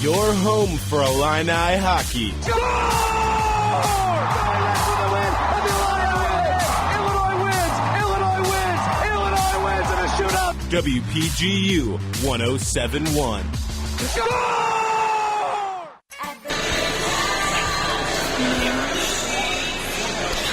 Your home for Illini hockey. WPGU 107.1.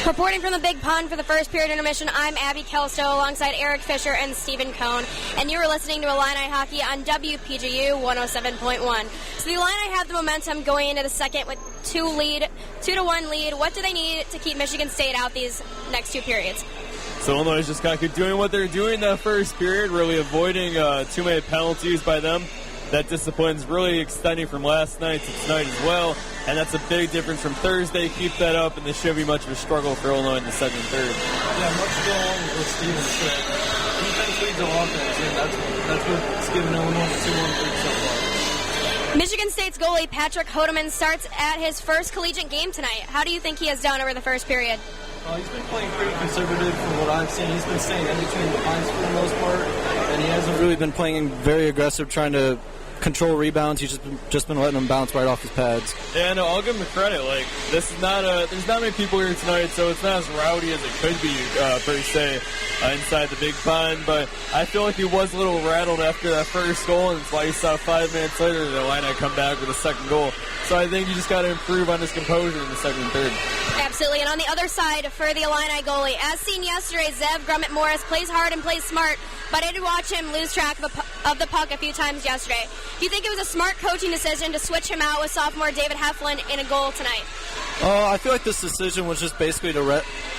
Reporting from the Big Pond for the first period intermission, I'm Abby Kelso alongside Eric Fisher and Stephen Cohn, and you are listening to Illini Hockey on WPGU 107.1. So the Illini have the momentum going into the second with 2-1 lead. What do they need to keep Michigan State out these next two periods? So Illinois is just kind of keep doing what they're doing that first period, really avoiding too many penalties by them. That discipline's really extending from last night to tonight as well, and that's a big difference from Thursday. Keep that up, and this shouldn't be much of a struggle for Illinois in the second and third. Yeah, much going on with Steven said. Defense leads the offense, and that's what's giving Illinois the 2-1 lead so far. Michigan State's goalie Patrick Hodeman starts at his first collegiate game tonight. How do you think he has done over the first period? He's been playing pretty conservative from what I've seen. He's been staying in between the lines for the most part, and he hasn't really been playing very aggressive, trying to control rebounds. He's just been letting them bounce right off his pads. Yeah, no, I'll give him the credit. Like, this is not there's not many people here tonight, so it's not as rowdy as it could be, per se, inside the Big Pond. But I feel like he was a little rattled after that first goal, and that's why you saw 5 minutes later the Illini come back with a second goal. So I think you just got to improve on his composure in the second and third. Absolutely, and on the other side for the Illini goalie, as seen yesterday, Zev Grummett-Morris plays hard and plays smart, but I did watch him lose track of the puck a few times yesterday. Do you think it was a smart coaching decision to switch him out with sophomore David Heflin in a goal tonight? I feel like this decision was just basically to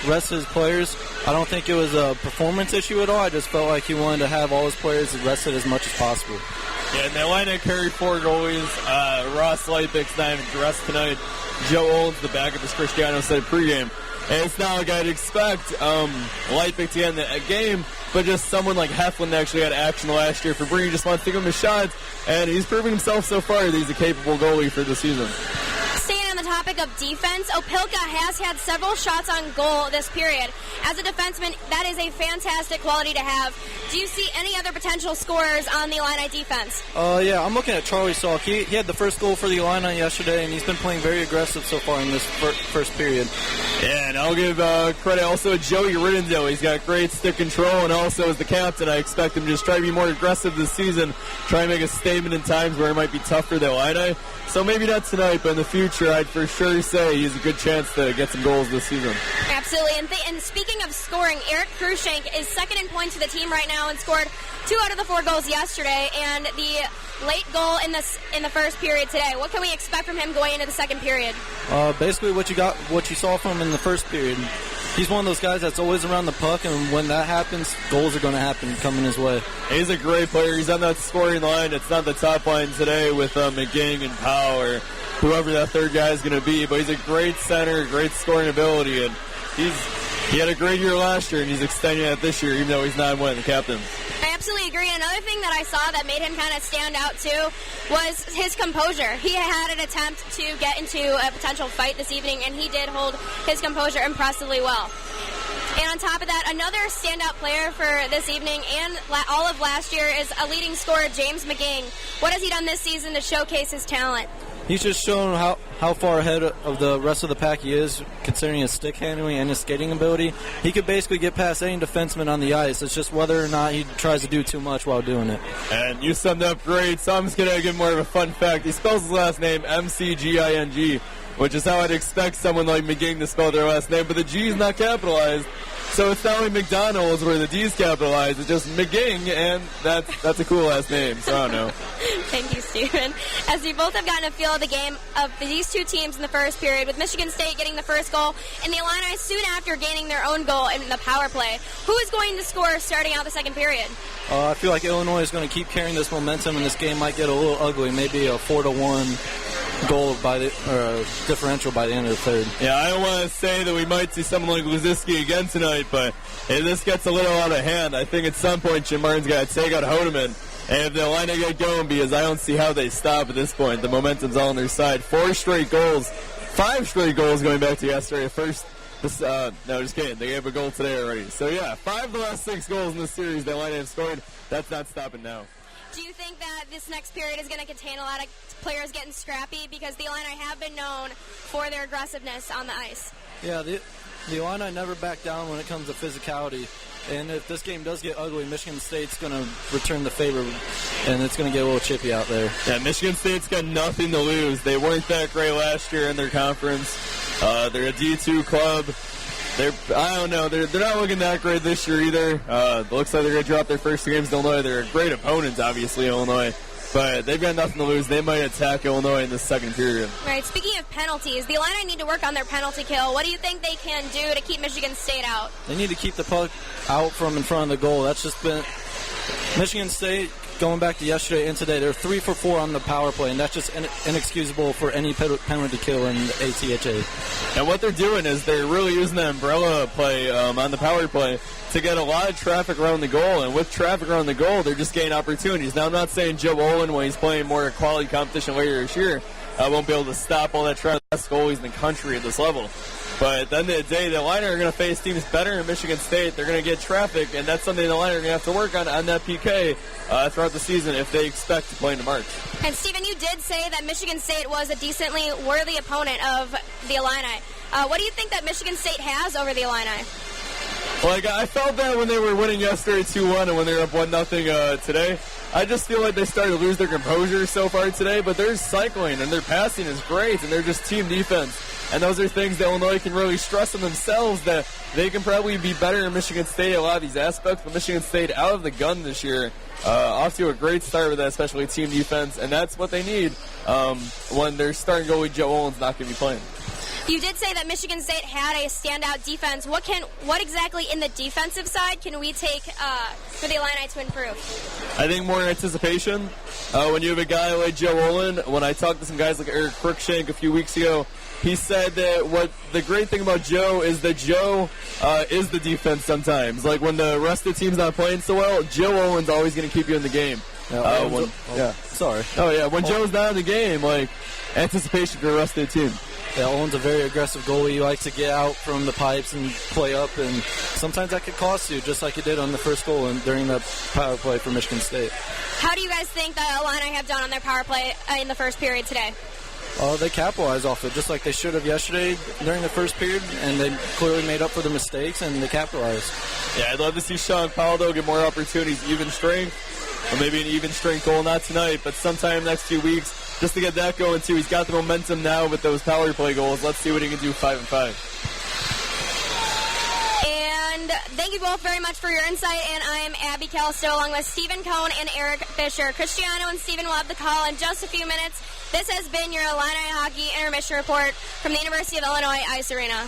rest his players. I don't think it was a performance issue at all. I just felt like he wanted to have all his players rested as much as possible. Yeah, and the Illini carried 4 goalies. Ross Leipik's not even dressed tonight. Joe Olds, the backup, as Cristiano said pregame. And it's not like I'd expect Leipik to end the game, but just someone like Heflin actually had action last year for Bree. Just wants to give him a shot, and he's proven himself so far that he's a capable goalie for the season. Staying on the topic of defense, Opelka has had several shots on goal this period. As a defenseman, that is a fantastic quality to have. Do you see any other potential scorers on the Illini defense? Yeah, I'm looking at Charlie Salk. He had the first goal for the Illini yesterday, and he's been playing very aggressive so far in this first period. Yeah, and I'll give credit also to Joey Riddendale. He's got great stick control, and also as the captain, I expect him to just try to be more aggressive this season, try and make a statement in times where it might be tough for the Illini. So maybe not tonight, but in the future, I'd for sure say he has a good chance to get some goals this season. Absolutely. And speaking of scoring, Eric Krushenk is second in points for the team right now and scored 2 out of the 4 goals yesterday, and the late goal in the first period today. What can we expect from him going into the second period? Basically what you saw from him in the first period. He's one of those guys that's always around the puck, and when that happens, goals are going to happen coming his way. He's a great player. He's on that scoring line. It's not the top line today with McGing and Powell or whoever that third guy is going to be, but he's a great center, great scoring ability, and he had a great year last year, and he's extending that this year, even though he's not one of the captains. I absolutely agree. Another thing that I saw that made him kind of stand out, too, was his composure. He had an attempt to get into a potential fight this evening, and he did hold his composure impressively well. And on top of that, another standout player for this evening and all of last year is a leading scorer, James McGing. What has he done this season to showcase his talent? He's just shown how far ahead of the rest of the pack he is, considering his stick handling and his skating ability. He could basically get past any defenseman on the ice. It's just whether or not he tries to do too much while doing it. And you summed up great, so I'm just going to give more of a fun fact. He spells his last name McGing, which is how I'd expect someone like McGing to spell their last name, but the G is not capitalized. So it's not like McDonald's where the D's capitalized. It's just McGing, and that's a cool last name, so I don't know. Thank you, Stephen. As we both have gotten a feel of the game of these two teams in the first period, with Michigan State getting the first goal and the Illini soon after gaining their own goal in the power play, who is going to score starting out the second period? I feel like Illinois is going to keep carrying this momentum, and this game might get a little ugly, maybe a 4-1 goal differential by the end of the third. Yeah, I don't want to say that we might see someone like Luzinski again tonight, but if this gets a little out of hand, I think at some point Jim Martin's got to take out Hodeman. And if the Illini get going, because I don't see how they stop at this point. The momentum's all on their side. 4 straight goals, 5 straight goals going back to yesterday. No, just kidding. They gave a goal today already. So, yeah, 5 of the last 6 goals in this series the Illini have scored. That's not stopping now. Do you think that this next period is going to contain a lot of players getting scrappy? Because the Illini have been known for their aggressiveness on the ice. Yeah, the Illini never back down when it comes to physicality. And if this game does get ugly, Michigan State's going to return the favor, and it's going to get a little chippy out there. Yeah, Michigan State's got nothing to lose. They weren't that great last year in their conference. They're a D2 club. I don't know. They're not looking that great this year either. It looks like they're going to drop their first two games to Illinois. They're a great opponent, obviously, Illinois. But they've got nothing to lose. They might attack Illinois in the second period. Right. Speaking of penalties, the Illini need to work on their penalty kill. What do you think they can do to keep Michigan State out? They need to keep the puck out from in front of the goal. That's just been Michigan State. Going back to yesterday and today, they're 3 for 4 on the power play, and that's just inexcusable for any penalty kill in the ATHA. And what they're doing is they're really using the umbrella play on the power play to get a lot of traffic around the goal. And with traffic around the goal, they're just getting opportunities. Now, I'm not saying Joe Olin, when he's playing more quality competition later this year, won't be able to stop all that traffic. Best goalies in the country at this level. But at the end of the day, the Illini are going to face teams better in Michigan State. They're going to get traffic, and that's something the Illini are going to have to work on that PK throughout the season if they expect to play into March. And, Stephen, you did say that Michigan State was a decently worthy opponent of the Illini. What do you think that Michigan State has over the Illini? Like, I felt that when they were winning yesterday 2-1 and when they were up 1-0 today. I just feel like they started to lose their composure so far today, but they're cycling and their passing is great, and they're just team defense. And those are things that Illinois can really stress on themselves, that they can probably be better in Michigan State at a lot of these aspects, but Michigan State out of the gun this year, off to a great start with that, especially team defense, and that's what they need when their starting goalie Joe Olin's not going to be playing. You did say that Michigan State had a standout defense. What exactly in the defensive side can we take for the Illini to improve? I think more anticipation. When you have a guy like Joe Olin, when I talked to some guys like Eric Cruikshank a few weeks ago, he said that what the great thing about Joe is that Joe is the defense sometimes. Like when the rest of the team's not playing so well, Joe Olin's always going to keep you in the game. When Joe's not in the game, like anticipation for the rest of the team. Yeah, Owen's a very aggressive goalie. He likes to get out from the pipes and play up, and sometimes that could cost you, just like he did on the first goal and during the power play for Michigan State. How do you guys think the Illini have done on their power play in the first period today? They capitalized off it, just like they should have yesterday during the first period, and they clearly made up for the mistakes, and they capitalized. Yeah, I'd love to see Sean Powell, though, get more opportunities, even strength, or maybe an even strength goal, not tonight, but sometime next few weeks, just to get that going, too. He's got the momentum now with those power play goals. Let's see what he can do 5-5. And thank you both very much for your insight, and I am Abby Callisto along with Stephen Cohn and Eric Fisher. Cristiano and Stephen will have the call in just a few minutes. This has been your Illini Hockey Intermission Report from the University of Illinois Ice Arena.